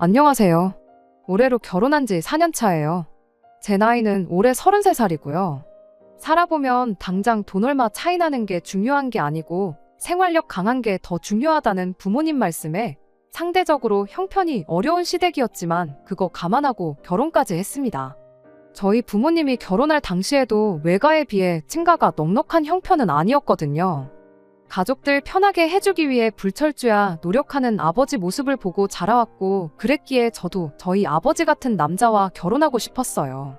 안녕하세요. 올해로 결혼한 지 4년 차예요. 제 나이는 올해 33살이고요. 살아보면 당장 돈 얼마 차이 나는 게 중요한 게 아니고 생활력 강한 게 더 중요하다는 부모님 말씀에 상대적으로 형편이 어려운 시댁이었지만 그거 감안하고 결혼까지 했습니다. 저희 부모님이 결혼할 당시에도 외가에 비해 친가가 넉넉한 형편은 아니었거든요. 가족들 편하게 해주기 위해 불철주야 노력하는 아버지 모습을 보고 자라왔고 그랬기에 저도 저희 아버지 같은 남자와 결혼하고 싶었어요.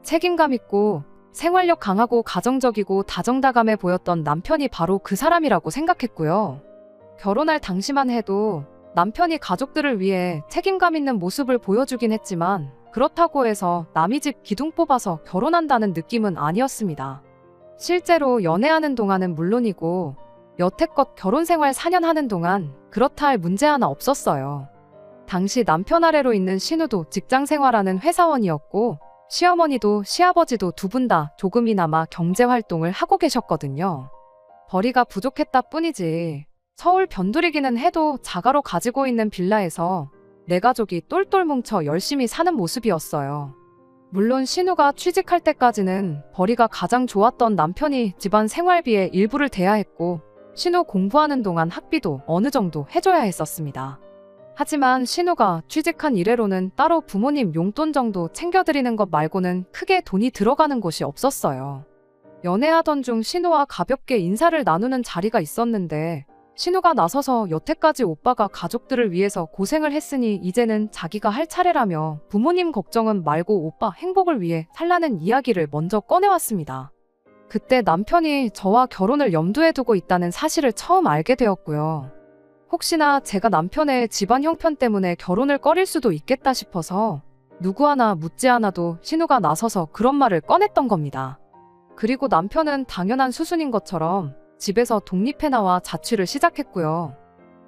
책임감 있고 생활력 강하고 가정적이고 다정다감해 보였던 남편이 바로 그 사람이라고 생각했고요. 결혼할 당시만 해도 남편이 가족들을 위해 책임감 있는 모습을 보여주긴 했지만 그렇다고 해서 남의 집 기둥 뽑아서 결혼한다는 느낌은 아니었습니다. 실제로 연애하는 동안은 물론이고 여태껏 결혼 생활 4년 하는 동안 그렇다 할 문제 하나 없었어요. 당시 남편 아래로 있는 신우도 직장 생활하는 회사원이었고 시어머니도 시아버지도 두 분 다 조금이나마 경제 활동을 하고 계셨거든요. 벌이가 부족했다 뿐이지 서울 변두리기는 해도 자가로 가지고 있는 빌라에서 내 가족이 똘똘 뭉쳐 열심히 사는 모습이었어요. 물론 신우가 취직할 때까지는 벌이가 가장 좋았던 남편이 집안 생활비의 일부를 대야 했고 신우 공부하는 동안 학비도 어느 정도 해줘야 했었습니다. 하지만 신우가 취직한 이래로는 따로 부모님 용돈 정도 챙겨드리는 것 말고는 크게 돈이 들어가는 곳이 없었어요. 연애하던 중 신우와 가볍게 인사를 나누는 자리가 있었는데 신우가 나서서 여태까지 오빠가 가족들을 위해서 고생을 했으니 이제는 자기가 할 차례라며 부모님 걱정은 말고 오빠 행복을 위해 살라는 이야기를 먼저 꺼내왔습니다. 그때 남편이 저와 결혼을 염두에 두고 있다는 사실을 처음 알게 되었고요. 혹시나 제가 남편의 집안 형편 때문에 결혼을 꺼릴 수도 있겠다 싶어서 누구 하나 묻지 않아도 신우가 나서서 그런 말을 꺼냈던 겁니다. 그리고 남편은 당연한 수순인 것처럼 집에서 독립해 나와 자취를 시작했고요.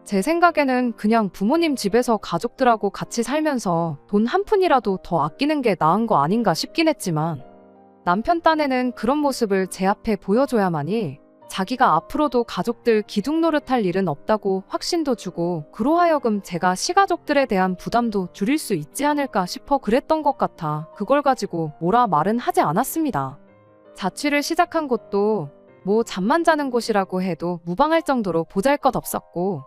제 생각에는 그냥 부모님 집에서 가족들하고 같이 살면서 돈 한 푼이라도 더 아끼는 게 나은 거 아닌가 싶긴 했지만 남편 딴에는 그런 모습을 제 앞에 보여줘야만이 자기가 앞으로도 가족들 기둥 노릇할 일은 없다고 확신도 주고 그로하여금 제가 시가족들에 대한 부담도 줄일 수 있지 않을까 싶어 그랬던 것 같아 그걸 가지고 뭐라 말은 하지 않았습니다. 자취를 시작한 곳도 뭐 잠만 자는 곳이라고 해도 무방할 정도로 보잘것없었고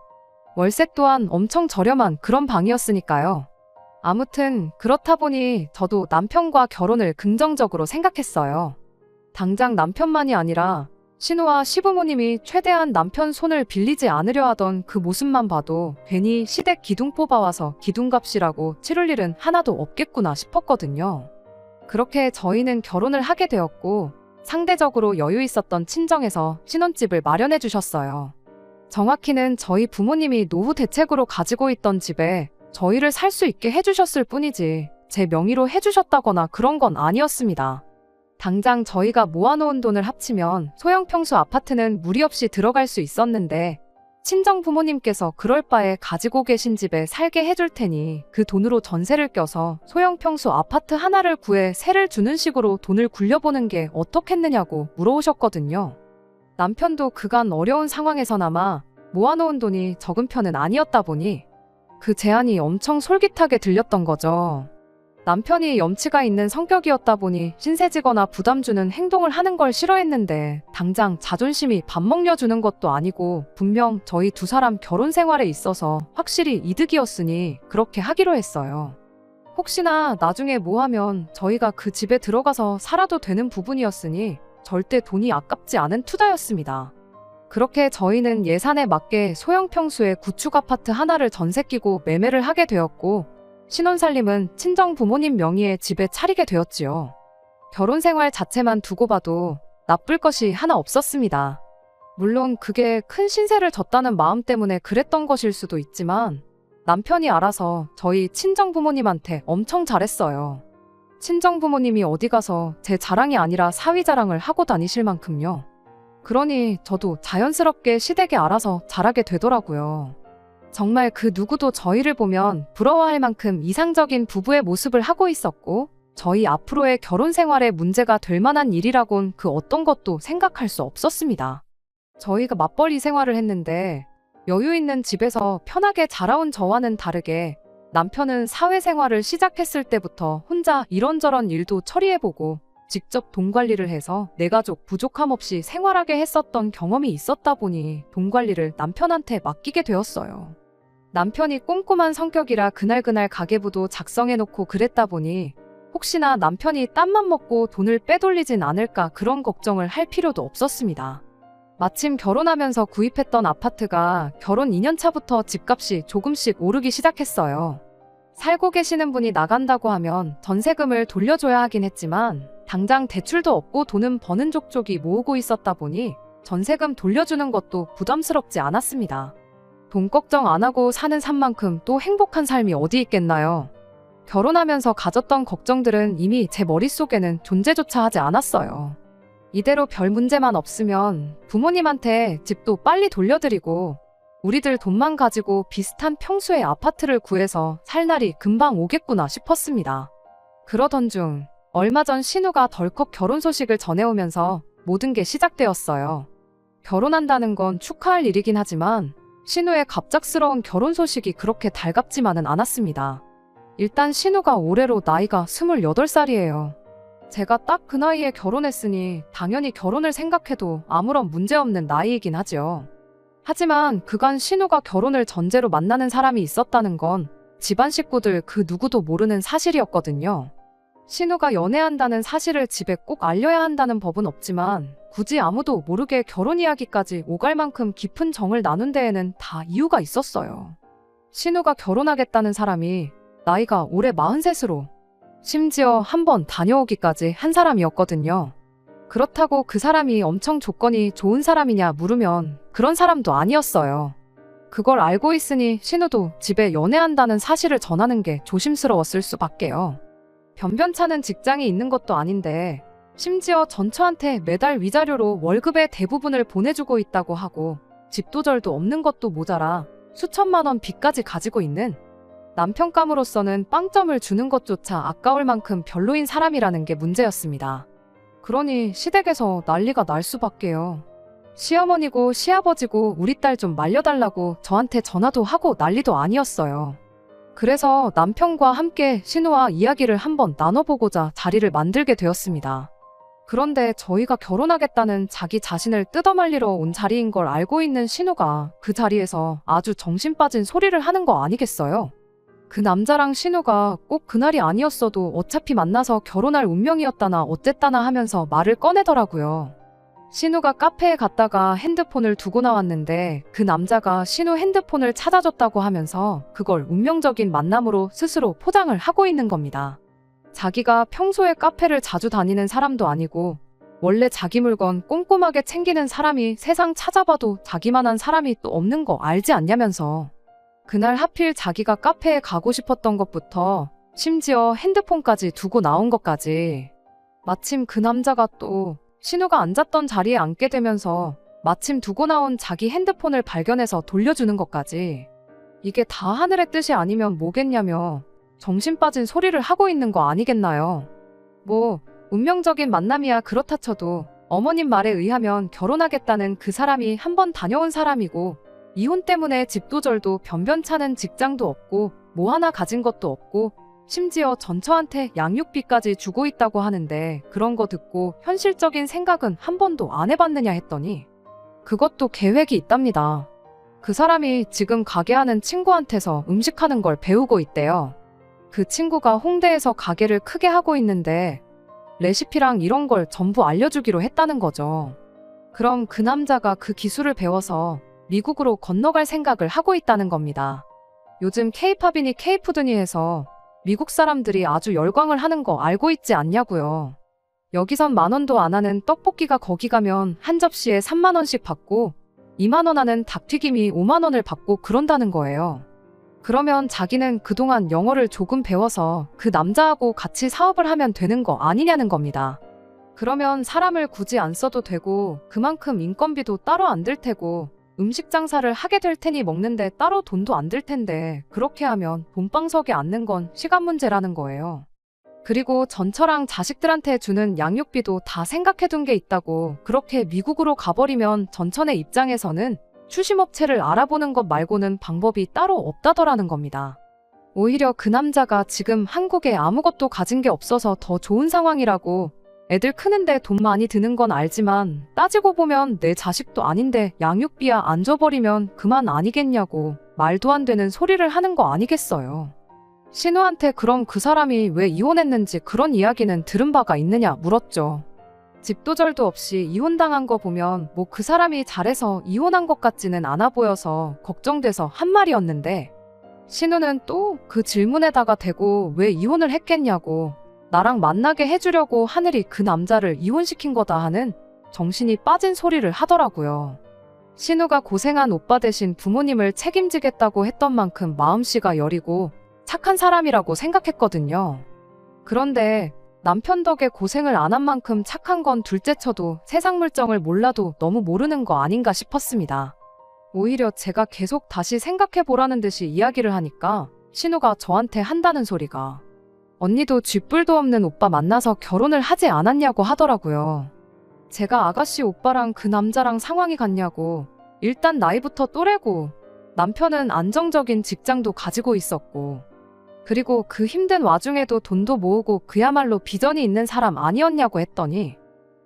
월세 또한 엄청 저렴한 그런 방이었으니까요. 아무튼 그렇다 보니 저도 남편과 결혼을 긍정적으로 생각했어요. 당장 남편만이 아니라 신우와 시부모님이 최대한 남편 손을 빌리지 않으려 하던 그 모습만 봐도 괜히 시댁 기둥 뽑아와서 기둥값이라고 치를 일은 하나도 없겠구나 싶었거든요. 그렇게 저희는 결혼을 하게 되었고 상대적으로 여유 있었던 친정에서 신혼집을 마련해 주셨어요. 정확히는 저희 부모님이 노후 대책으로 가지고 있던 집에 저희를 살 수 있게 해주셨을 뿐이지 제 명의로 해주셨다거나 그런 건 아니었습니다. 당장 저희가 모아놓은 돈을 합치면 소형 평수 아파트는 무리 없이 들어갈 수 있었는데 친정 부모님께서 그럴 바에 가지고 계신 집에 살게 해줄 테니 그 돈으로 전세를 껴서 소형 평수 아파트 하나를 구해 세를 주는 식으로 돈을 굴려보는 게 어떻겠느냐고 물어오셨거든요. 남편도 그간 어려운 상황에서나마 모아놓은 돈이 적은 편은 아니었다 보니 그 제안이 엄청 솔깃하게 들렸던 거죠. 남편이 염치가 있는 성격이었다 보니 신세지거나 부담 주는 행동을 하는 걸 싫어했는데 당장 자존심이 밥 먹여주는 것도 아니고 분명 저희 두 사람 결혼 생활에 있어서 확실히 이득이었으니 그렇게 하기로 했어요. 혹시나 나중에 뭐 하면 저희가 그 집에 들어가서 살아도 되는 부분이었으니 절대 돈이 아깝지 않은 투자였습니다. 그렇게 저희는 예산에 맞게 소형 평수의 구축 아파트 하나를 전세 끼고 매매를 하게 되었고 신혼살림은 친정 부모님 명의의 집에 차리게 되었지요. 결혼 생활 자체만 두고 봐도 나쁠 것이 하나 없었습니다. 물론 그게 큰 신세를 졌다는 마음 때문에 그랬던 것일 수도 있지만 남편이 알아서 저희 친정 부모님한테 엄청 잘했어요. 친정 부모님이 어디 가서 제 자랑이 아니라 사위 자랑을 하고 다니실 만큼요. 그러니 저도 자연스럽게 시댁에 알아서 잘하게 되더라고요. 정말 그 누구도 저희를 보면 부러워할 만큼 이상적인 부부의 모습을 하고 있었고 저희 앞으로의 결혼 생활에 문제가 될 만한 일이라곤 그 어떤 것도 생각할 수 없었습니다. 저희가 맞벌이 생활을 했는데 여유 있는 집에서 편하게 자라온 저와는 다르게 남편은 사회생활을 시작했을 때부터 혼자 이런저런 일도 처리해보고 직접 돈 관리를 해서 내 가족 부족함 없이 생활하게 했었던 경험이 있었다 보니 돈 관리를 남편한테 맡기게 되었어요. 남편이 꼼꼼한 성격이라 그날그날 가계부도 작성해놓고 그랬다 보니 혹시나 남편이 딴맘 먹고 돈을 빼돌리진 않을까 그런 걱정을 할 필요도 없었습니다. 마침 결혼하면서 구입했던 아파트가 결혼 2년 차부터 집값이 조금씩 오르기 시작했어요. 살고 계시는 분이 나간다고 하면 전세금을 돌려줘야 하긴 했지만 당장 대출도 없고 돈은 버는 족족이 모으고 있었다 보니 전세금 돌려주는 것도 부담스럽지 않았습니다. 돈 걱정 안 하고 사는 삶만큼 또 행복한 삶이 어디 있겠나요? 결혼하면서 가졌던 걱정들은 이미 제 머릿속에는 존재조차 하지 않았어요. 이대로 별 문제만 없으면 부모님한테 집도 빨리 돌려드리고 우리들 돈만 가지고 비슷한 평수의 아파트를 구해서 살 날이 금방 오겠구나 싶었습니다. 그러던 중 얼마 전 신우가 덜컥 결혼 소식을 전해오면서 모든 게 시작되었어요. 결혼한다는 건 축하할 일이긴 하지만 신우의 갑작스러운 결혼 소식이 그렇게 달갑지만은 않았습니다. 일단 신우가 올해로 나이가 28살이에요. 제가 딱 그 나이에 결혼했으니 당연히 결혼을 생각해도 아무런 문제없는 나이이긴 하죠. 하지만 그간 신우가 결혼을 전제로 만나는 사람이 있었다는 건 집안 식구들 그 누구도 모르는 사실이었거든요. 신우가 연애한다는 사실을 집에 꼭 알려야 한다는 법은 없지만 굳이 아무도 모르게 결혼 이야기까지 오갈 만큼 깊은 정을 나눈 데에는 다 이유가 있었어요. 신우가 결혼하겠다는 사람이 나이가 올해 43으로 심지어 한번 다녀오기까지 한 사람이었거든요. 그렇다고 그 사람이 엄청 조건이 좋은 사람이냐 물으면 그런 사람도 아니었어요. 그걸 알고 있으니 신우도 집에 연애한다는 사실을 전하는 게 조심스러웠을 수밖에요. 변변찮은 직장이 있는 것도 아닌데 심지어 전처한테 매달 위자료로 월급의 대부분을 보내주고 있다고 하고 집도절도 없는 것도 모자라 수천만 원 빚까지 가지고 있는 남편감으로서는 빵점을 주는 것조차 아까울 만큼 별로인 사람이라는 게 문제였습니다. 그러니 시댁에서 난리가 날 수밖에요. 시어머니고 시아버지고 우리 딸 좀 말려달라고 저한테 전화도 하고 난리도 아니었어요. 그래서 남편과 함께 신우와 이야기를 한번 나눠보고자 자리를 만들게 되었습니다. 그런데 저희가 결혼하겠다는 자기 자신을 뜯어말리러 온 자리인 걸 알고 있는 신우가 그 자리에서 아주 정신 빠진 소리를 하는 거 아니겠어요? 그 남자랑 신우가 꼭 그날이 아니었어도 어차피 만나서 결혼할 운명이었다나 어쨌다나 하면서 말을 꺼내더라고요. 신우가 카페에 갔다가 핸드폰을 두고 나왔는데 그 남자가 신우 핸드폰을 찾아줬다고 하면서 그걸 운명적인 만남으로 스스로 포장을 하고 있는 겁니다. 자기가 평소에 카페를 자주 다니는 사람도 아니고 원래 자기 물건 꼼꼼하게 챙기는 사람이 세상 찾아봐도 자기만한 사람이 또 없는 거 알지 않냐면서 그날 하필 자기가 카페에 가고 싶었던 것부터 심지어 핸드폰까지 두고 나온 것까지 마침 그 남자가 또 신우가 앉았던 자리에 앉게 되면서 마침 두고 나온 자기 핸드폰을 발견해서 돌려주는 것까지 이게 다 하늘의 뜻이 아니면 뭐겠냐며 정신 빠진 소리를 하고 있는 거 아니겠나요? 뭐 운명적인 만남이야 그렇다 쳐도 어머님 말에 의하면 결혼하겠다는 그 사람이 한 번 다녀온 사람이고 이혼 때문에 집도절도 변변찮은 직장도 없고 뭐 하나 가진 것도 없고 심지어 전처한테 양육비까지 주고 있다고 하는데 그런 거 듣고 현실적인 생각은 한 번도 안 해봤느냐 했더니 그것도 계획이 있답니다. 그 사람이 지금 가게 하는 친구한테서 음식하는 걸 배우고 있대요. 그 친구가 홍대에서 가게를 크게 하고 있는데 레시피랑 이런 걸 전부 알려주기로 했다는 거죠. 그럼 그 남자가 그 기술을 배워서 미국으로 건너갈 생각을 하고 있다는 겁니다. 요즘 K-팝이니 K-푸드니 해서 미국 사람들이 아주 열광을 하는 거 알고 있지 않냐고요. 여기선 10,000원도 안 하는 떡볶이가 거기 가면 한 접시에 30,000원씩 받고 20,000원 하는 닭튀김이 50,000원을 받고 그런다는 거예요. 그러면 자기는 그동안 영어를 조금 배워서 그 남자하고 같이 사업을 하면 되는 거 아니냐는 겁니다. 그러면 사람을 굳이 안 써도 되고 그만큼 인건비도 따로 안 들 테고 음식 장사를 하게 될 테니 먹는데 따로 돈도 안 들 텐데 그렇게 하면 돈방석에 앉는 건 시간 문제라는 거예요. 그리고 전처랑 자식들한테 주는 양육비도 다 생각해둔 게 있다고 그렇게 미국으로 가버리면 전처네 입장에서는 추심업체를 알아보는 것 말고는 방법이 따로 없다더라는 겁니다. 오히려 그 남자가 지금 한국에 아무것도 가진 게 없어서 더 좋은 상황이라고. 애들 크는데 돈 많이 드는 건 알지만 따지고 보면 내 자식도 아닌데 양육비야 안 줘버리면 그만 아니겠냐고 말도 안 되는 소리를 하는 거 아니겠어요. 신우한테 그럼 그 사람이 왜 이혼했는지 그런 이야기는 들은 바가 있느냐 물었죠. 집도 절도 없이 이혼당한 거 보면 뭐 그 사람이 잘해서 이혼한 것 같지는 않아 보여서 걱정돼서 한 말이었는데, 신우는 또 그 질문에다가 대고 왜 이혼을 했겠냐고, 나랑 만나게 해주려고 하늘이 그 남자를 이혼시킨 거다 하는 정신이 빠진 소리를 하더라고요. 신우가 고생한 오빠 대신 부모님을 책임지겠다고 했던 만큼 마음씨가 여리고 착한 사람이라고 생각했거든요. 그런데 남편 덕에 고생을 안 한 만큼 착한 건 둘째 쳐도 세상 물정을 몰라도 너무 모르는 거 아닌가 싶었습니다. 오히려 제가 계속 다시 생각해보라는 듯이 이야기를 하니까 신우가 저한테 한다는 소리가, 언니도 쥐뿔도 없는 오빠 만나서 결혼을 하지 않았냐고 하더라고요. 제가 아가씨 오빠랑 그 남자랑 상황이 같냐고. 일단 나이부터 또래고 남편은 안정적인 직장도 가지고 있었고, 그리고 그 힘든 와중에도 돈도 모으고 그야말로 비전이 있는 사람 아니었냐고 했더니,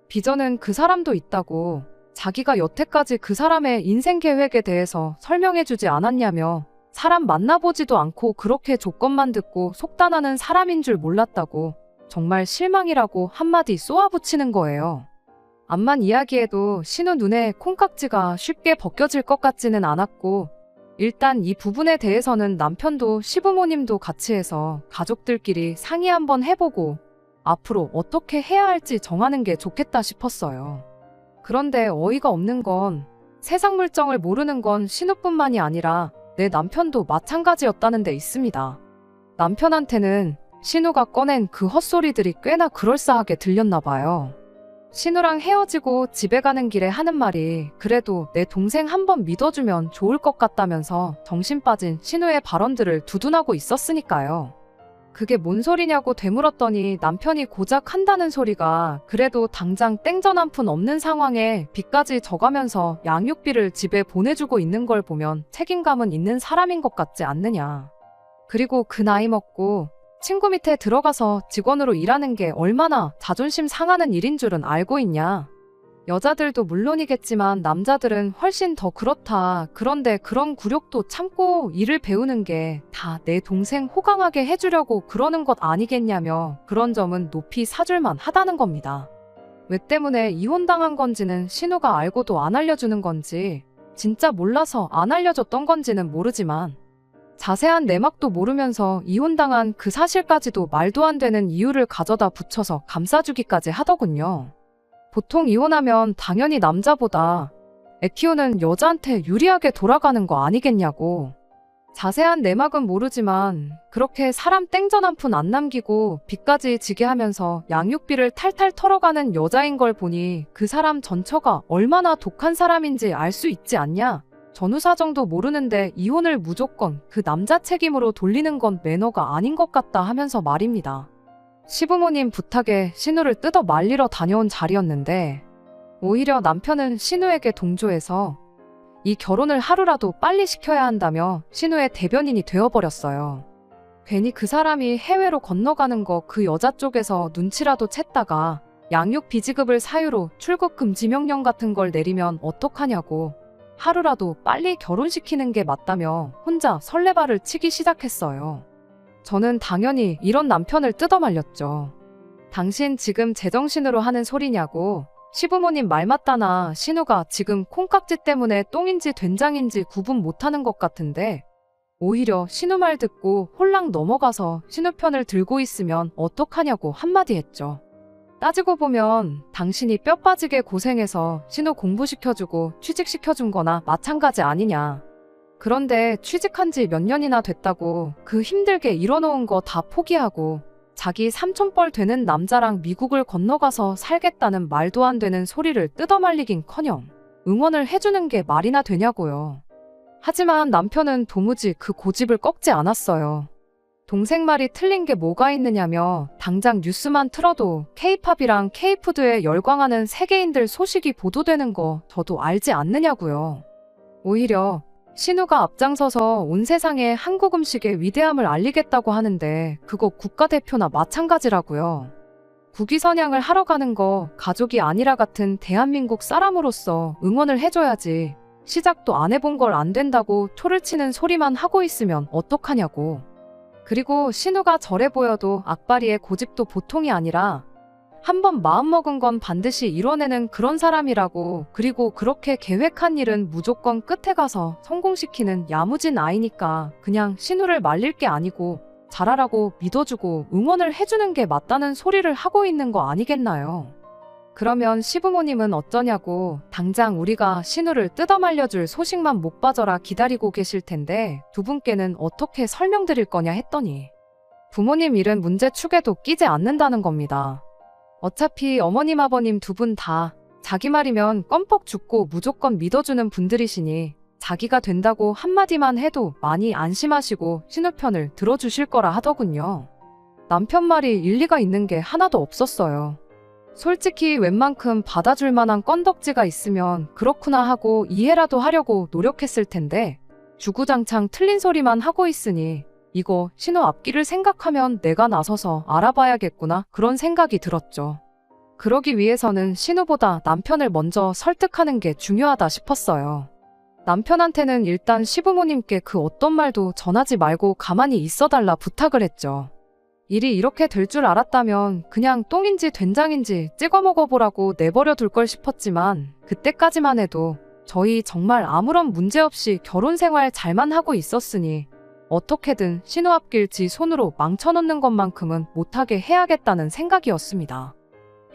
비전은 그 사람도 있다고, 자기가 여태까지 그 사람의 인생 계획에 대해서 설명해주지 않았냐며, 사람 만나보지도 않고 그렇게 조건만 듣고 속단하는 사람인 줄 몰랐다고 정말 실망이라고 한마디 쏘아붙이는 거예요. 암만 이야기해도 신우 눈에 콩깍지가 쉽게 벗겨질 것 같지는 않았고, 일단 이 부분에 대해서는 남편도 시부모님도 같이 해서 가족들끼리 상의 한번 해보고 앞으로 어떻게 해야 할지 정하는 게 좋겠다 싶었어요. 그런데 어이가 없는 건 세상 물정을 모르는 건 신우뿐만이 아니라 내 남편도 마찬가지였다는 데 있습니다. 남편한테는 신우가 꺼낸 그 헛소리들이 꽤나 그럴싸하게 들렸나 봐요. 신우랑 헤어지고 집에 가는 길에 하는 말이 그래도 내 동생 한번 믿어주면 좋을 것 같다면서 정신 빠진 신우의 발언들을 두둔하고 있었으니까요. 그게 뭔 소리냐고 되물었더니 남편이 고작 한다는 소리가 그래도 당장 땡전 한 푼 없는 상황에 빚까지 져가면서 양육비를 집에 보내주고 있는 걸 보면 책임감은 있는 사람인 것 같지 않느냐. 그리고 그 나이 먹고 친구 밑에 들어가서 직원으로 일하는 게 얼마나 자존심 상하는 일인 줄은 알고 있냐. 여자들도 물론이겠지만 남자들은 훨씬 더 그렇다. 그런데 그런 굴욕도 참고 일을 배우는 게 다 내 동생 호강하게 해주려고 그러는 것 아니겠냐며 그런 점은 높이 사줄만 하다는 겁니다. 왜 때문에 이혼당한 건지는 신우가 알고도 안 알려주는 건지, 진짜 몰라서 안 알려줬던 건지는 모르지만 자세한 내막도 모르면서 이혼당한 그 사실까지도 말도 안 되는 이유를 가져다 붙여서 감싸주기까지 하더군요. 보통 이혼하면 당연히 남자보다 애 키우는 여자한테 유리하게 돌아가는 거 아니겠냐고. 자세한 내막은 모르지만 그렇게 사람 땡전 한 푼 안 남기고 빚까지 지게 하면서 양육비를 탈탈 털어가는 여자인 걸 보니 그 사람 전처가 얼마나 독한 사람인지 알 수 있지 않냐. 전후 사정도 모르는데 이혼을 무조건 그 남자 책임으로 돌리는 건 매너가 아닌 것 같다 하면서 말입니다. 시부모님 부탁에 신우를 뜯어 말리러 다녀온 자리였는데 오히려 남편은 신우에게 동조해서 이 결혼을 하루라도 빨리 시켜야 한다며 신우의 대변인이 되어버렸어요. 괜히 그 사람이 해외로 건너가는 거 그 여자 쪽에서 눈치라도 챘다가 양육 비지급을 사유로 출국 금지 명령 같은 걸 내리면 어떡하냐고 하루라도 빨리 결혼시키는 게 맞다며 혼자 설레발을 치기 시작했어요. 저는 당연히 이런 남편을 뜯어말렸죠. 당신 지금 제정신으로 하는 소리냐고. 시부모님 말 맞다나 신우가 지금 콩깍지 때문에 똥인지 된장인지 구분 못하는 것 같은데 오히려 신우 말 듣고 홀랑 넘어가서 신우 편을 들고 있으면 어떡하냐고 한마디 했죠. 따지고 보면 당신이 뼈 빠지게 고생해서 신우 공부시켜주고 취직시켜준 거나 마찬가지 아니냐. 그런데 취직한 지 몇 년이나 됐다고 그 힘들게 일어놓은 거 다 포기하고 자기 삼촌뻘 되는 남자랑 미국을 건너가서 살겠다는 말도 안 되는 소리를 뜯어말리긴커녕 응원을 해주는 게 말이나 되냐고요. 하지만 남편은 도무지 그 고집을 꺾지 않았어요. 동생 말이 틀린 게 뭐가 있느냐며 당장 뉴스만 틀어도 K-팝이랑 K-푸드에 열광하는 세계인들 소식이 보도되는 거 저도 알지 않느냐고요. 오히려 신우가 앞장서서 온 세상에 한국 음식의 위대함을 알리겠다고 하는데 그거 국가대표나 마찬가지라고요. 국위선양을 하러 가는 거 가족이 아니라 같은 대한민국 사람으로서 응원을 해줘야지. 시작도 안 해본 걸 안 된다고 초를 치는 소리만 하고 있으면 어떡하냐고. 그리고 신우가 저래 보여도 악바리의 고집도 보통이 아니라 한번 마음먹은 건 반드시 이뤄내는 그런 사람이라고. 그리고 그렇게 계획한 일은 무조건 끝에 가서 성공시키는 야무진 아이니까 그냥 신우를 말릴 게 아니고 잘하라고 믿어주고 응원을 해주는 게 맞다는 소리를 하고 있는 거 아니겠나요? 그러면 시부모님은 어쩌냐고. 당장 우리가 신우를 뜯어말려줄 소식만 못 봐줘라 기다리고 계실 텐데 두 분께는 어떻게 설명드릴 거냐 했더니 부모님 일은 문제축에도 끼지 않는다는 겁니다. 어차피 어머님 아버님 두 분 다 자기 말이면 껌뻑 죽고 무조건 믿어주는 분들이시니 자기가 된다고 한마디만 해도 많이 안심하시고 신우 편을 들어주실 거라 하더군요. 남편 말이 일리가 있는 게 하나도 없었어요. 솔직히 웬만큼 받아줄 만한 건덕지가 있으면 그렇구나 하고 이해라도 하려고 노력했을 텐데 주구장창 틀린 소리만 하고 있으니 이거 신우 앞길을 생각하면 내가 나서서 알아봐야겠구나 그런 생각이 들었죠. 그러기 위해서는 신우보다 남편을 먼저 설득하는 게 중요하다 싶었어요. 남편한테는 일단 시부모님께 그 어떤 말도 전하지 말고 가만히 있어달라 부탁을 했죠. 일이 이렇게 될 줄 알았다면 그냥 똥인지 된장인지 찍어 먹어보라고 내버려 둘 걸 싶었지만 그때까지만 해도 저희 정말 아무런 문제 없이 결혼 생활 잘만 하고 있었으니 어떻게든 신우 앞길 지 손으로 망쳐놓는 것만큼은 못하게 해야겠다는 생각이었습니다.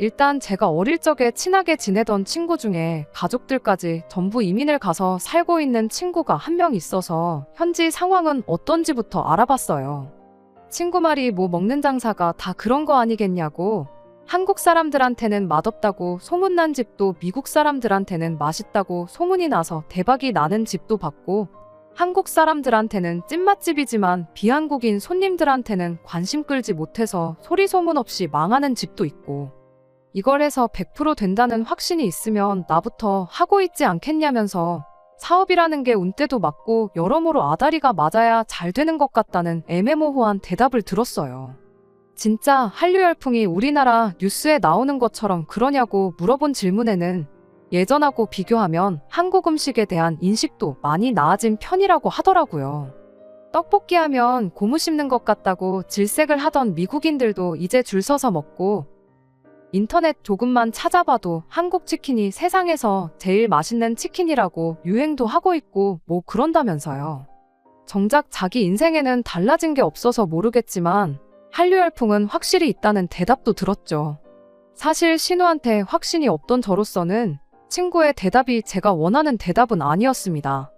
일단 제가 어릴 적에 친하게 지내던 친구 중에 가족들까지 전부 이민을 가서 살고 있는 친구가 한 명 있어서 현지 상황은 어떤지부터 알아봤어요. 친구 말이 뭐 먹는 장사가 다 그런 거 아니겠냐고. 한국 사람들한테는 맛없다고 소문난 집도 미국 사람들한테는 맛있다고 소문이 나서 대박이 나는 집도 봤고 한국 사람들한테는 찐맛집이지만 비한국인 손님들한테는 관심 끌지 못해서 소리 소문 없이 망하는 집도 있고 이걸 해서 100% 된다는 확신이 있으면 나부터 하고 있지 않겠냐면서 사업이라는 게 운때도 맞고 여러모로 아다리가 맞아야 잘 되는 것 같다는 애매모호한 대답을 들었어요. 진짜 한류 열풍이 우리나라 뉴스에 나오는 것처럼 그러냐고 물어본 질문에는 예전하고 비교하면 한국 음식에 대한 인식도 많이 나아진 편이라고 하더라고요. 떡볶이 하면 고무 씹는 것 같다고 질색을 하던 미국인들도 이제 줄 서서 먹고 인터넷 조금만 찾아봐도 한국 치킨이 세상에서 제일 맛있는 치킨이라고 유행도 하고 있고 뭐 그런다면서요. 정작 자기 인생에는 달라진 게 없어서 모르겠지만 한류 열풍은 확실히 있다는 대답도 들었죠. 사실 신우한테 확신이 없던 저로서는 친구의 대답이 제가 원하는 대답은 아니었습니다.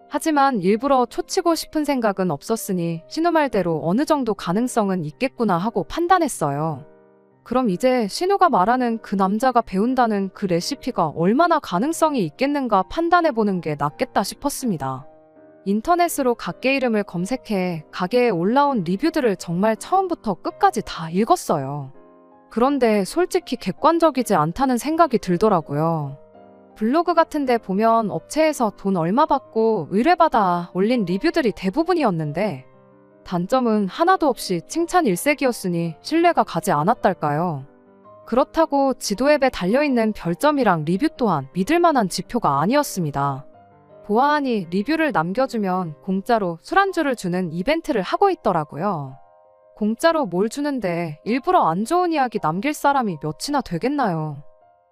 하지만 일부러 초치고 싶은 생각은 없었으니 신우 말대로 어느 정도 가능성은 있겠구나 하고 판단했어요. 그럼 이제 신우가 말하는 그 남자가 배운다는 그 레시피가 얼마나 가능성이 있겠는가 판단해보는 게 낫겠다 싶었습니다. 인터넷으로 가게 이름을 검색해 가게에 올라온 리뷰들을 정말 처음부터 끝까지 다 읽었어요. 그런데 솔직히 객관적이지 않다는 생각이 들더라고요. 블로그 같은 데 보면 업체에서 돈 얼마 받고 의뢰받아 올린 리뷰들이 대부분이었는데 단점은 하나도 없이 칭찬 일색이었으니 신뢰가 가지 않았달까요. 그렇다고 지도 앱에 달려있는 별점이랑 리뷰 또한 믿을만한 지표가 아니었습니다. 보아하니 리뷰를 남겨주면 공짜로 술안주를 주는 이벤트를 하고 있더라고요. 공짜로 뭘 주는데 일부러 안 좋은 이야기 남길 사람이 몇이나 되겠나요.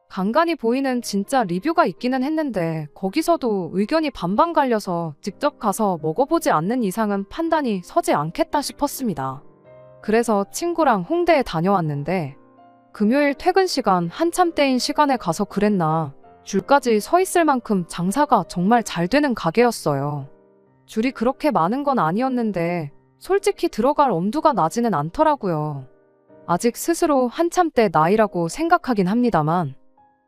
간간히 보이는 진짜 리뷰가 있기는 했는데 거기서도 의견이 반반 갈려서 직접 가서 먹어보지 않는 이상은 판단이 서지 않겠다 싶었습니다. 그래서 친구랑 홍대에 다녀왔는데 금요일 퇴근 시간 한참 때인 시간에 가서 그랬나 줄까지 서 있을 만큼 장사가 정말 잘 되는 가게였어요. 줄이 그렇게 많은 건 아니었는데 솔직히 들어갈 엄두가 나지는 않더라고요. 아직 스스로 한참 때 나이라고 생각하긴 합니다만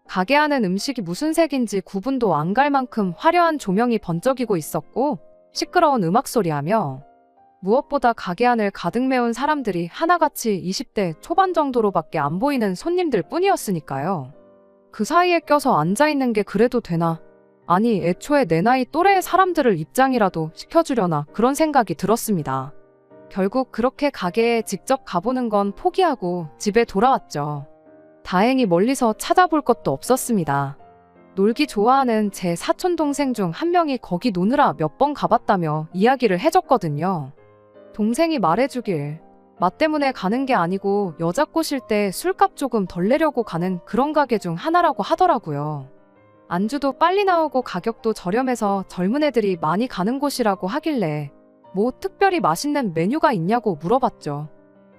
가게 안은 음식이 무슨 색인지 구분도 안 갈 만큼 화려한 조명이 번쩍이고 있었고 시끄러운 음악 소리하며 무엇보다 가게 안을 가득 메운 사람들이 하나같이 20대 초반 정도로밖에 안 보이는 손님들 뿐이었으니까요. 그 사이에 껴서 앉아있는 게 그래도 되나? 아니, 애초에 내 나이 또래의 사람들을 입장이라도 시켜주려나 그런 생각이 들었습니다. 결국 그렇게 가게에 직접 가보는 건 포기하고 집에 돌아왔죠. 다행히 멀리서 찾아볼 것도 없었습니다. 놀기 좋아하는 제 사촌 동생 중 한 명이 거기 노느라 몇 번 가봤다며 이야기를 해줬거든요. 동생이 말해주길 맛 때문에 가는 게 아니고 여자 꼬실 때 술값 조금 덜 내려고 가는 그런 가게 중 하나라고 하더라고요. 안주도 빨리 나오고 가격도 저렴해서 젊은 애들이 많이 가는 곳이라고 하길래 뭐 특별히 맛있는 메뉴가 있냐고 물어봤죠.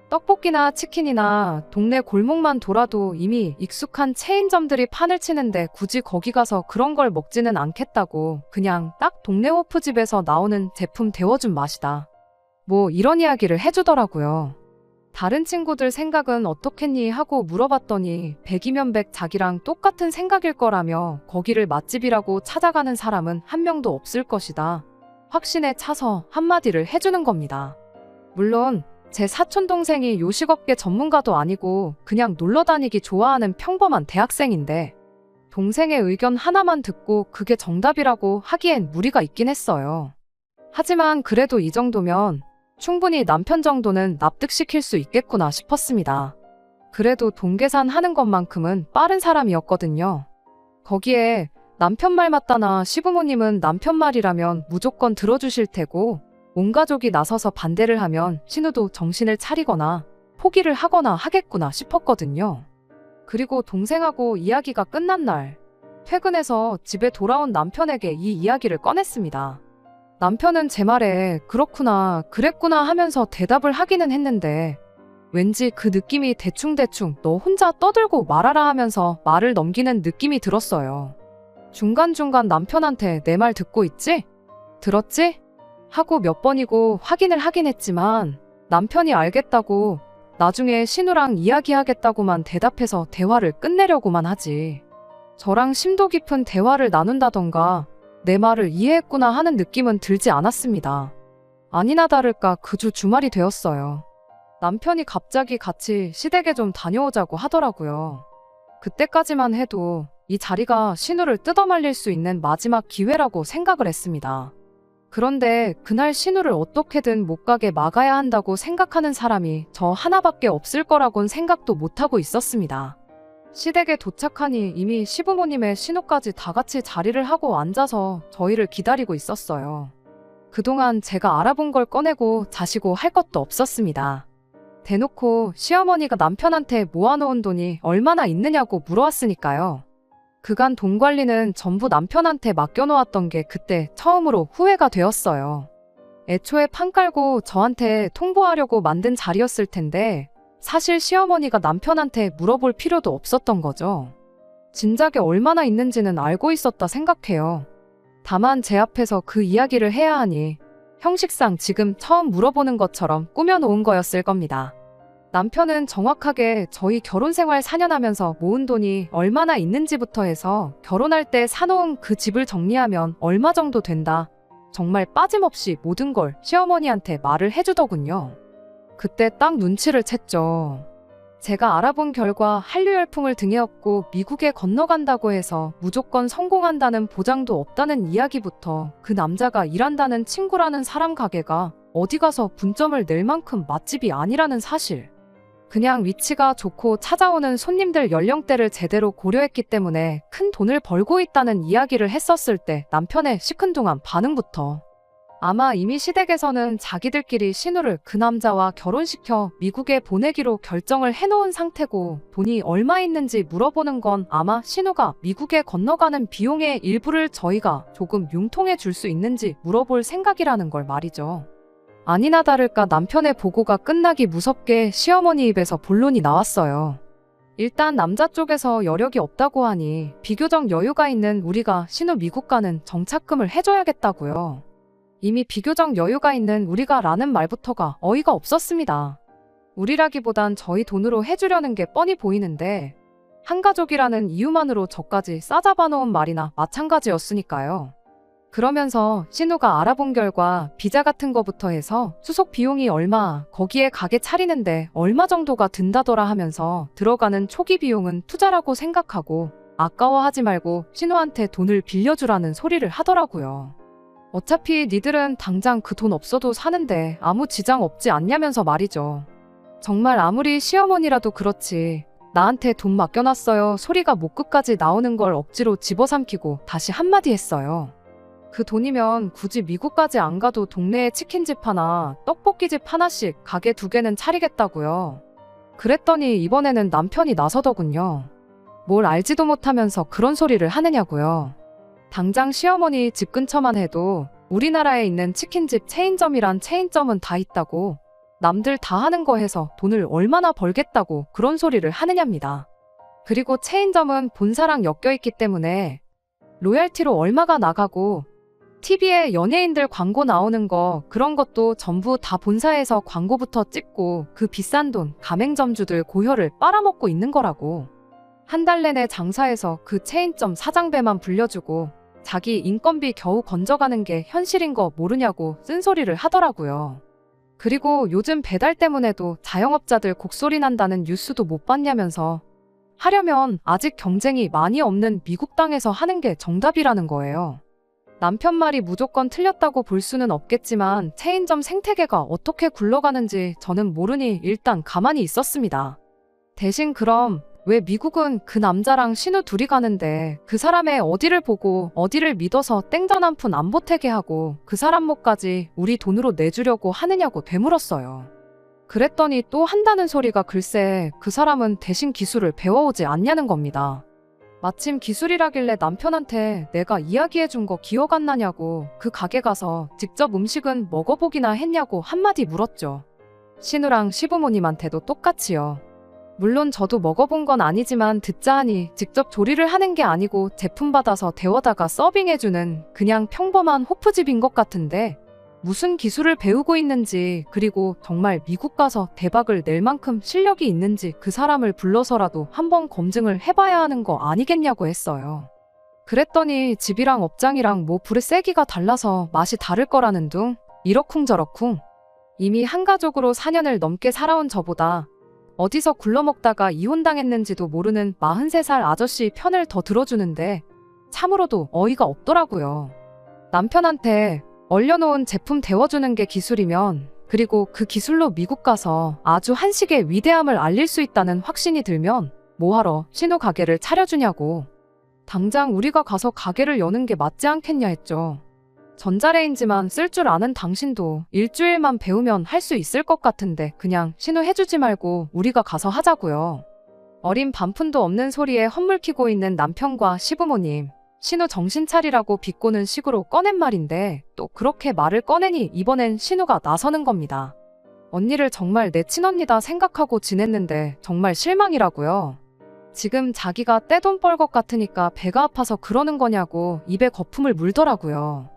떡볶이나 치킨이나 동네 골목만 돌아도 이미 익숙한 체인점들이 판을 치는데 굳이 거기 가서 그런 걸 먹지는 않겠다고 그냥 딱 동네 호프집에서 나오는 제품 데워준 맛이다. 뭐 이런 이야기를 해주더라고요. 다른 친구들 생각은 어떻겠니 하고 물어봤더니 백이면 백 자기랑 똑같은 생각일 거라며 거기를 맛집이라고 찾아가는 사람은 한 명도 없을 것이다. 확신에 차서 한마디를 해주는 겁니다. 물론 제 사촌 동생이 요식업계 전문가도 아니고 그냥 놀러 다니기 좋아하는 평범한 대학생인데 동생의 의견 하나만 듣고 그게 정답이라고 하기엔 무리가 있긴 했어요. 하지만 그래도 이 정도면 충분히 남편 정도는 납득시킬 수 있겠구나 싶었습니다. 그래도 돈 계산하는 것만큼은 빠른 사람이었거든요. 거기에 남편 말 맞다나 시부모님은 남편 말이라면 무조건 들어주실 테고 온 가족이 나서서 반대를 하면 신우도 정신을 차리거나 포기를 하거나 하겠구나 싶었거든요. 그리고 동생하고 이야기가 끝난 날 퇴근해서 집에 돌아온 남편에게 이 이야기를 꺼냈습니다. 남편은 제 말에 그렇구나, 그랬구나 하면서 대답을 하기는 했는데 왠지 그 느낌이 대충대충 너 혼자 떠들고 말하라 하면서 말을 넘기는 느낌이 들었어요. 중간중간 남편한테 내 말 듣고 있지? 들었지? 하고 몇 번이고 확인을 하긴 했지만 남편이 알겠다고 나중에 신우랑 이야기하겠다고만 대답해서 대화를 끝내려고만 하지. 저랑 심도 깊은 대화를 나눈다던가 내 말을 이해했구나 하는 느낌은 들지 않았습니다. 아니나 다를까 그 주 주말이 되었어요. 남편이 갑자기 같이 시댁에 좀 다녀오자고 하더라고요. 그때까지만 해도 이 자리가 신우를 뜯어말릴 수 있는 마지막 기회라고 생각을 했습니다. 그런데 그날 신우를 어떻게든 못 가게 막아야 한다고 생각하는 사람이 저 하나밖에 없을 거라곤 생각도 못하고 있었습니다. 시댁에 도착하니 이미 시부모님의 신우까지 다 같이 자리를 하고 앉아서 저희를 기다리고 있었어요. 그동안 제가 알아본 걸 꺼내고 자시고 할 것도 없었습니다. 대놓고 시어머니가 남편한테 모아놓은 돈이 얼마나 있느냐고 물어왔으니까요. 그간 돈 관리는 전부 남편한테 맡겨놓았던 게 그때 처음으로 후회가 되었어요. 애초에 판 깔고 저한테 통보하려고 만든 자리였을 텐데 사실 시어머니가 남편한테 물어볼 필요도 없었던 거죠. 진작에 얼마나 있는지는 알고 있었다 생각해요. 다만 제 앞에서 그 이야기를 해야 하니 형식상 지금 처음 물어보는 것처럼 꾸며놓은 거였을 겁니다. 남편은 정확하게 저희 결혼 생활 4년 하면서 모은 돈이 얼마나 있는지부터 해서 결혼할 때 사놓은 그 집을 정리하면 얼마 정도 된다. 정말 빠짐없이 모든 걸 시어머니한테 말을 해주더군요. 그때 딱 눈치를 챘죠. 제가 알아본 결과 한류 열풍을 등에 업고 미국에 건너간다고 해서 무조건 성공한다는 보장도 없다는 이야기부터 그 남자가 일한다는 친구라는 사람 가게가 어디 가서 분점을 낼 만큼 맛집이 아니라는 사실. 그냥 위치가 좋고 찾아오는 손님들 연령대를 제대로 고려했기 때문에 큰 돈을 벌고 있다는 이야기를 했었을 때 남편의 시큰둥한 반응부터 아마 이미 시댁에서는 자기들끼리 신우를 그 남자와 결혼시켜 미국에 보내기로 결정을 해놓은 상태고 돈이 얼마 있는지 물어보는 건 아마 신우가 미국에 건너가는 비용의 일부를 저희가 조금 융통해 줄 수 있는지 물어볼 생각이라는 걸 말이죠. 아니나 다를까 남편의 보고가 끝나기 무섭게 시어머니 입에서 본론이 나왔어요. 일단 남자 쪽에서 여력이 없다고 하니 비교적 여유가 있는 우리가 신우 미국 가는 정착금을 해줘야겠다고요. 이미 비교적 여유가 있는 우리가 라는 말부터가 어이가 없었습니다. 우리라기보단 저희 돈으로 해주려는 게 뻔히 보이는데 한 가족이라는 이유만으로 저까지 싸잡아 놓은 말이나 마찬가지였으니까요. 그러면서 신우가 알아본 결과 비자 같은 거부터 해서 수속 비용이 얼마, 거기에 가게 차리는데 얼마 정도가 든다더라 하면서 들어가는 초기 비용은 투자라고 생각하고 아까워하지 말고 신우한테 돈을 빌려주라는 소리를 하더라고요. 어차피 니들은 당장 그 돈 없어도 사는데 아무 지장 없지 않냐면서 말이죠. 정말 아무리 시어머니라도 그렇지 나한테 돈 맡겨놨어요 소리가 목 끝까지 나오는 걸 억지로 집어삼키고 다시 한마디 했어요. 그 돈이면 굳이 미국까지 안 가도 동네에 치킨집 하나, 떡볶이집 하나씩 가게 2개는 차리겠다고요. 그랬더니 이번에는 남편이 나서더군요. 뭘 알지도 못하면서 그런 소리를 하느냐고요. 당장 시어머니 집 근처만 해도 우리나라에 있는 치킨집 체인점이란 체인점은 다 있다고 남들 다 하는 거 해서 돈을 얼마나 벌겠다고 그런 소리를 하느냐입니다. 그리고 체인점은 본사랑 엮여있기 때문에 로얄티로 얼마가 나가고 TV에 연예인들 광고 나오는 거 그런 것도 전부 다 본사에서 광고부터 찍고 그 비싼 돈 가맹점주들 고혈을 빨아먹고 있는 거라고. 한 달 내내 장사해서 그 체인점 사장배만 불려주고 자기 인건비 겨우 건져가는 게 현실인 거 모르냐고 쓴소리를 하더라고요. 그리고 요즘 배달 때문에도 자영업자들 곡소리 난다는 뉴스도 못 봤냐면서 하려면 아직 경쟁이 많이 없는 미국 땅에서 하는 게 정답이라는 거예요. 남편 말이 무조건 틀렸다고 볼 수는 없겠지만 체인점 생태계가 어떻게 굴러가는지 저는 모르니 일단 가만히 있었습니다. 대신 그럼 왜 미국은 그 남자랑 신우 둘이 가는데 그 사람의 어디를 보고 어디를 믿어서 땡전 한 푼 안 보태게 하고 그 사람 목까지 우리 돈으로 내주려고 하느냐고 되물었어요. 그랬더니 또 한다는 소리가 글쎄 그 사람은 대신 기술을 배워오지 않냐는 겁니다. 마침 기술이라길래 남편한테 내가 이야기해준 거 기억 안 나냐고 그 가게 가서 직접 음식은 먹어보기나 했냐고 한마디 물었죠. 신우랑 시부모님한테도 똑같이요. 물론 저도 먹어본 건 아니지만 듣자 하니 직접 조리를 하는 게 아니고 제품 받아서 데워다가 서빙해주는 그냥 평범한 호프집인 것 같은데 무슨 기술을 배우고 있는지 그리고 정말 미국 가서 대박을 낼 만큼 실력이 있는지 그 사람을 불러서라도 한번 검증을 해봐야 하는 거 아니겠냐고 했어요. 그랬더니 집이랑 업장이랑 뭐 불의 세기가 달라서 맛이 다를 거라는 둥 이러쿵저러쿵. 이미 한가족으로 4년을 넘게 살아온 저보다 어디서 굴러먹다가 이혼당했는지도 모르는 43살 아저씨 편을 더 들어주는데 참으로도 어이가 없더라고요. 남편한테 얼려놓은 제품 데워주는 게 기술이면 그리고 그 기술로 미국 가서 아주 한식의 위대함을 알릴 수 있다는 확신이 들면 뭐하러 신우 가게를 차려주냐고. 당장 우리가 가서 가게를 여는 게 맞지 않겠냐 했죠. 전자레인지만 쓸 줄 아는 당신도 일주일만 배우면 할 수 있을 것 같은데 그냥 신우 해주지 말고 우리가 가서 하자고요. 어린 반푼도 없는 소리에 헛물키고 있는 남편과 시부모님. 신우 정신 차리라고 비꼬는 식으로 꺼낸 말인데 또 그렇게 말을 꺼내니 이번엔 신우가 나서는 겁니다. 언니를 정말 내 친언니다 생각하고 지냈는데 정말 실망이라고요. 지금 자기가 떼돈 벌 것 같으니까 배가 아파서 그러는 거냐고 입에 거품을 물더라고요.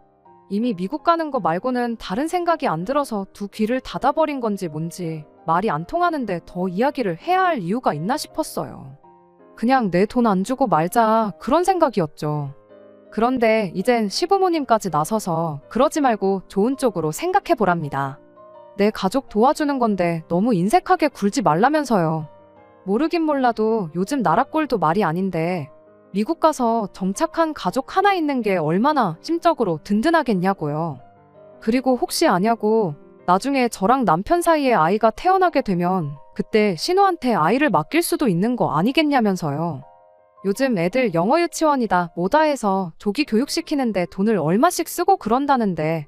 이미 미국 가는 거 말고는 다른 생각이 안 들어서 두 귀를 닫아버린 건지 뭔지 말이 안 통하는데 더 이야기를 해야 할 이유가 있나 싶었어요. 그냥 내 돈 안 주고 말자 그런 생각이었죠. 그런데 이젠 시부모님까지 나서서 그러지 말고 좋은 쪽으로 생각해보랍니다. 내 가족 도와주는 건데 너무 인색하게 굴지 말라면서요. 모르긴 몰라도 요즘 나라 꼴도 말이 아닌데 미국 가서 정착한 가족 하나 있는 게 얼마나 심적으로 든든하겠냐고요. 그리고 혹시 아냐고 나중에 저랑 남편 사이에 아이가 태어나게 되면 그때 신우한테 아이를 맡길 수도 있는 거 아니겠냐면서요. 요즘 애들 영어 유치원이다 뭐다 해서 조기 교육시키는데 돈을 얼마씩 쓰고 그런다는데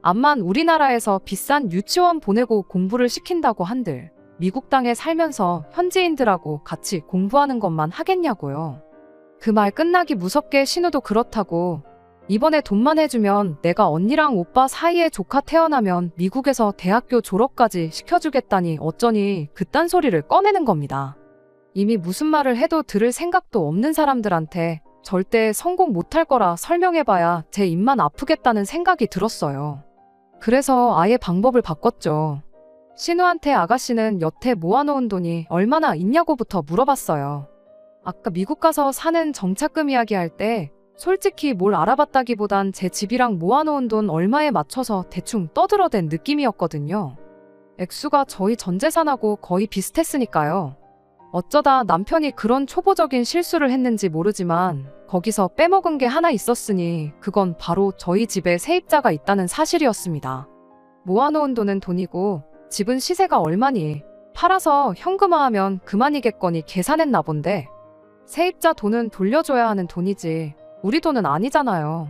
암만 우리나라에서 비싼 유치원 보내고 공부를 시킨다고 한들 미국 땅에 살면서 현지인들하고 같이 공부하는 것만 하겠냐고요. 그 말 끝나기 무섭게 신우도 그렇다고 이번에 돈만 해주면 내가 언니랑 오빠 사이에 조카 태어나면 미국에서 대학교 졸업까지 시켜주겠다니 어쩌니 그딴 소리를 꺼내는 겁니다. 이미 무슨 말을 해도 들을 생각도 없는 사람들한테 절대 성공 못할 거라 설명해봐야 제 입만 아프겠다는 생각이 들었어요. 그래서 아예 방법을 바꿨죠. 신우한테 아가씨는 여태 모아놓은 돈이 얼마나 있냐고부터 물어봤어요. 아까 미국 가서 사는 정착금 이야기할 때 솔직히 뭘 알아봤다기보단 제 집이랑 모아놓은 돈 얼마에 맞춰서 대충 떠들어댄 느낌이었거든요. 액수가 저희 전 재산하고 거의 비슷했으니까요. 어쩌다 남편이 그런 초보적인 실수를 했는지 모르지만 거기서 빼먹은 게 하나 있었으니 그건 바로 저희 집에 세입자가 있다는 사실이었습니다. 모아놓은 돈은 돈이고 집은 시세가 얼마니 팔아서 현금화하면 그만이겠거니 계산했나 본데 세입자 돈은 돌려줘야 하는 돈이지 우리 돈은 아니잖아요.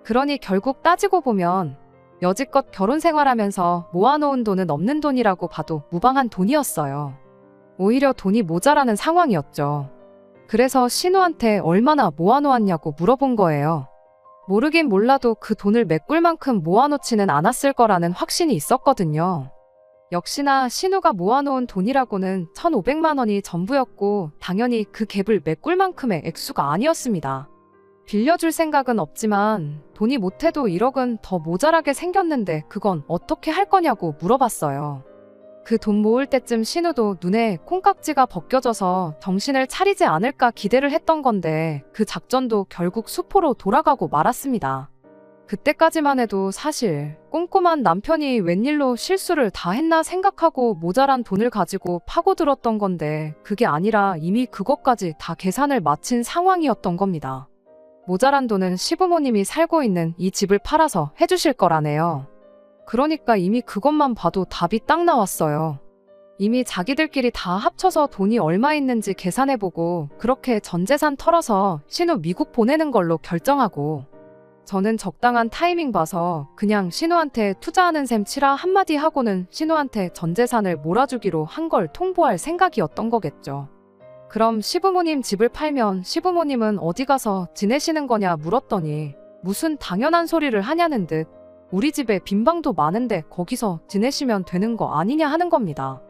그러니 결국 따지고 보면 여지껏 결혼 생활하면서 모아놓은 돈은 없는 돈이라고 봐도 무방한 돈이었어요. 오히려 돈이 모자라는 상황이었죠. 그래서 신우한테 얼마나 모아놓았냐고 물어본 거예요. 모르긴 몰라도 그 돈을 메꿀 만큼 모아놓지는 않았을 거라는 확신이 있었거든요. 역시나 신우가 모아놓은 돈이라고는 1,500만 원이 전부였고 당연히 그 갭을 메꿀 만큼의 액수가 아니었습니다. 빌려줄 생각은 없지만 돈이 못해도 1억은 더 모자라게 생겼는데 그건 어떻게 할 거냐고 물어봤어요. 그 돈 모을 때쯤 신우도 눈에 콩깍지가 벗겨져서 정신을 차리지 않을까 기대를 했던 건데 그 작전도 결국 수포로 돌아가고 말았습니다. 그때까지만 해도 사실 꼼꼼한 남편이 웬일로 실수를 다 했나 생각하고 모자란 돈을 가지고 파고들었던 건데 그게 아니라 이미 그것까지 다 계산을 마친 상황이었던 겁니다. 모자란 돈은 시부모님이 살고 있는 이 집을 팔아서 해주실 거라네요. 그러니까 이미 그것만 봐도 답이 딱 나왔어요. 이미 자기들끼리 다 합쳐서 돈이 얼마 있는지 계산해보고 그렇게 전 재산 털어서 신우 미국 보내는 걸로 결정하고 저는 적당한 타이밍 봐서 그냥 신우한테 투자하는 셈 치라 한마디 하고는 신우한테 전 재산을 몰아주기로 한 걸 통보할 생각이었던 거겠죠. 그럼 시부모님 집을 팔면 시부모님은 어디 가서 지내시는 거냐 물었더니 무슨 당연한 소리를 하냐는 듯 우리 집에 빈 방도 많은데 거기서 지내시면 되는 거 아니냐 하는 겁니다.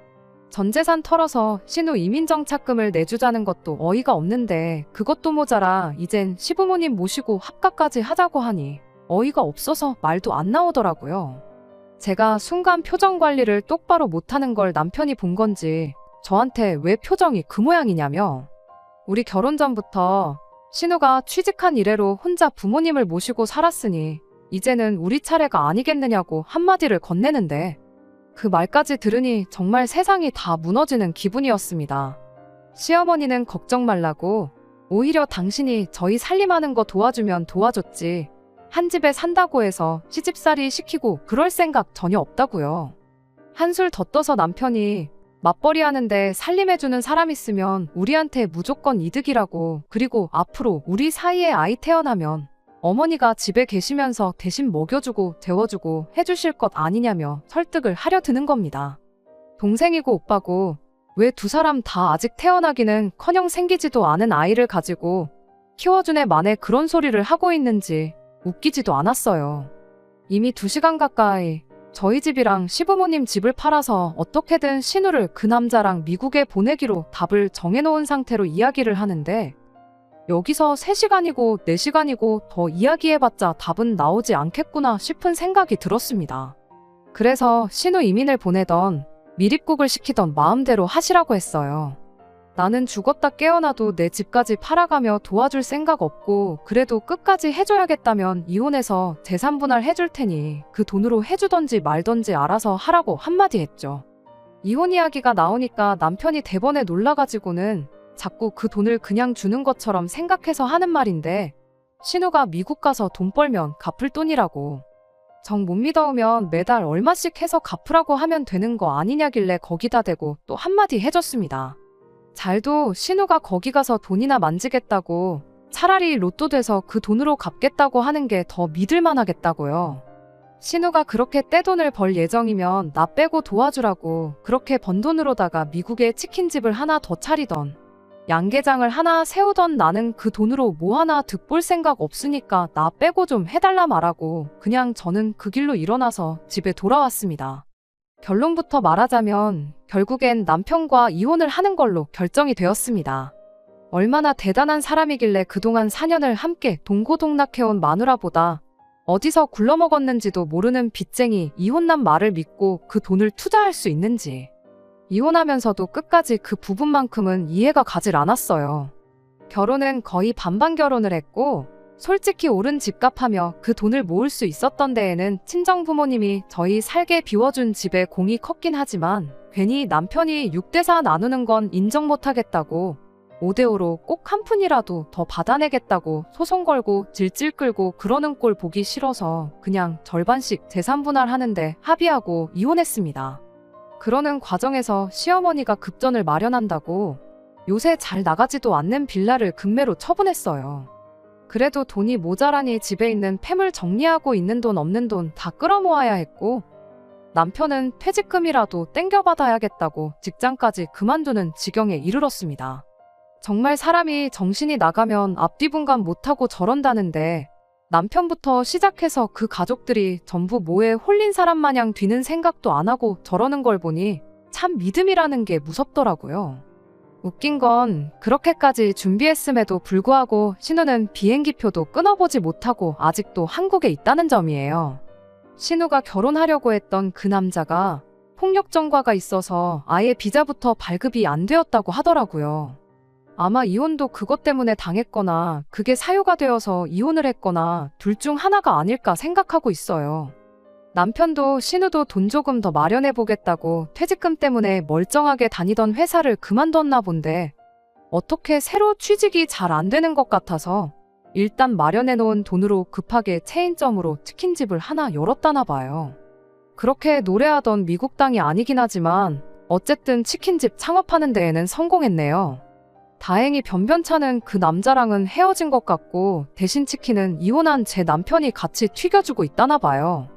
전 재산 털어서 신우 이민정착금을 내주자는 것도 어이가 없는데 그것도 모자라 이젠 시부모님 모시고 합가까지 하자고 하니 어이가 없어서 말도 안 나오더라고요. 제가 순간 표정 관리를 똑바로 못하는 걸 남편이 본 건지 저한테 왜 표정이 그 모양이냐며 우리 결혼 전부터 신우가 취직한 이래로 혼자 부모님을 모시고 살았으니 이제는 우리 차례가 아니겠느냐고 한마디를 건네는데 그 말까지 들으니 정말 세상이 다 무너지는 기분이었습니다. 시어머니는 걱정 말라고 오히려 당신이 저희 살림하는 거 도와주면 도와줬지 한 집에 산다고 해서 시집살이 시키고 그럴 생각 전혀 없다고요. 한술 더 떠서 남편이 맞벌이 하는데 살림해주는 사람 있으면 우리한테 무조건 이득이라고 그리고 앞으로 우리 사이에 아이 태어나면 어머니가 집에 계시면서 대신 먹여주고 재워주고 해주실 것 아니냐며 설득을 하려 드는 겁니다. 동생이고 오빠고 왜 두 사람 다 아직 태어나기는커녕 생기지도 않은 아이를 가지고 키워준 애 만에 그런 소리를 하고 있는지 웃기지도 않았어요. 이미 2시간 가까이 저희 집이랑 시부모님 집을 팔아서 어떻게든 신우를 그 남자랑 미국에 보내기로 답을 정해놓은 상태로 이야기를 하는데 여기서 3시간이고 4시간이고 더 이야기해봤자 답은 나오지 않겠구나 싶은 생각이 들었습니다. 그래서 신우 이민을 보내던 미립국을 시키던 마음대로 하시라고 했어요. 나는 죽었다 깨어나도 내 집까지 팔아가며 도와줄 생각 없고 그래도 끝까지 해줘야겠다면 이혼해서 재산 분할 해줄 테니 그 돈으로 해주던지 말던지 알아서 하라고 한마디 했죠. 이혼 이야기가 나오니까 남편이 대번에 놀라가지고는 자꾸 그 돈을 그냥 주는 것처럼 생각해서 하는 말인데 신우가 미국 가서 돈 벌면 갚을 돈이라고 정 못 믿어오면 매달 얼마씩 해서 갚으라고 하면 되는 거 아니냐길래 거기다 대고 또 한마디 해줬습니다. 잘도 신우가 거기 가서 돈이나 만지겠다고 차라리 로또 돼서 그 돈으로 갚겠다고 하는 게 더 믿을만하겠다고요. 신우가 그렇게 떼돈을 벌 예정이면 나 빼고 도와주라고 그렇게 번 돈으로다가 미국에 치킨집을 하나 더 차리던 양계장을 하나 세우던 나는 그 돈으로 뭐 하나 득볼 생각 없으니까 나 빼고 좀 해달라 말하고 그냥 저는 그 길로 일어나서 집에 돌아왔습니다. 결론부터 말하자면 결국엔 남편과 이혼을 하는 걸로 결정이 되었습니다. 얼마나 대단한 사람이길래 그동안 4년을 함께 동고동락해온 마누라보다 어디서 굴러먹었는지도 모르는 빚쟁이 이혼남 말을 믿고 그 돈을 투자할 수 있는지 이혼하면서도 끝까지 그 부분만큼은 이해가 가질 않았어요. 결혼은 거의 반반 결혼을 했고 솔직히 오른 집값하며 그 돈을 모을 수 있었던 데에는 친정 부모님이 저희 살게 비워준 집에 공이 컸긴 하지만 괜히 남편이 6대4 나누는 건 인정 못하겠다고 5대5로 꼭 한 푼이라도 더 받아내겠다고 소송 걸고 질질 끌고 그러는 꼴 보기 싫어서 그냥 절반씩 재산 분할하는데 합의하고 이혼했습니다. 그러는 과정에서 시어머니가 급전을 마련한다고 요새 잘 나가지도 않는 빌라를 금매로 처분했어요. 그래도 돈이 모자라니 집에 있는 폐물 정리하고 있는 돈 없는 돈 다 끌어모아야 했고 남편은 퇴직금이라도 땡겨받아야겠다고 직장까지 그만두는 지경에 이르렀습니다. 정말 사람이 정신이 나가면 앞뒤분간 못하고 저런다는데 남편부터 시작해서 그 가족들이 전부 뭐에 홀린 사람 마냥 뒤는 생각도 안 하고 저러는 걸 보니 참 믿음이라는 게 무섭더라고요. 웃긴 건 그렇게까지 준비했음에도 불구하고 신우는 비행기표도 끊어보지 못하고 아직도 한국에 있다는 점이에요. 신우가 결혼하려고 했던 그 남자가 폭력 전과가 있어서 아예 비자부터 발급이 안 되었다고 하더라고요. 아마 이혼도 그것 때문에 당했거나 그게 사유가 되어서 이혼을 했거나 둘 중 하나가 아닐까 생각하고 있어요. 남편도 신우도 돈 조금 더 마련해보겠다고 퇴직금 때문에 멀쩡하게 다니던 회사를 그만뒀나 본데 어떻게 새로 취직이 잘 안 되는 것 같아서 일단 마련해놓은 돈으로 급하게 체인점으로 치킨집을 하나 열었다나 봐요. 그렇게 노래하던 미국 땅이 아니긴 하지만 어쨌든 치킨집 창업하는 데에는 성공했네요. 다행히 변변찮은 그 남자랑은 헤어진 것 같고 대신 치킨은 이혼한 제 남편이 같이 튀겨주고 있다나 봐요.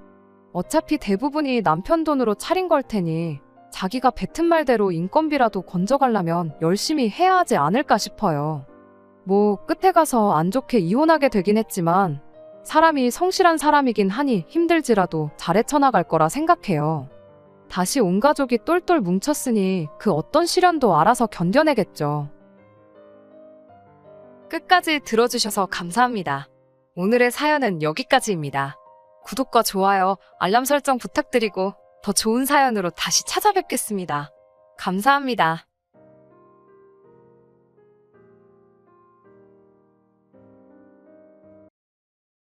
어차피 대부분이 남편 돈으로 차린 걸 테니 자기가 뱉은 말대로 인건비라도 건져가려면 열심히 해야 하지 않을까 싶어요. 뭐 끝에 가서 안 좋게 이혼하게 되긴 했지만 사람이 성실한 사람이긴 하니 힘들지라도 잘 헤쳐나갈 거라 생각해요. 다시 온 가족이 똘똘 뭉쳤으니 그 어떤 시련도 알아서 견뎌내겠죠. 끝까지 들어주셔서 감사합니다. 오늘의 사연은 여기까지입니다. 구독과 좋아요, 알람 설정 부탁드리고 더 좋은 사연으로 다시 찾아뵙겠습니다. 감사합니다.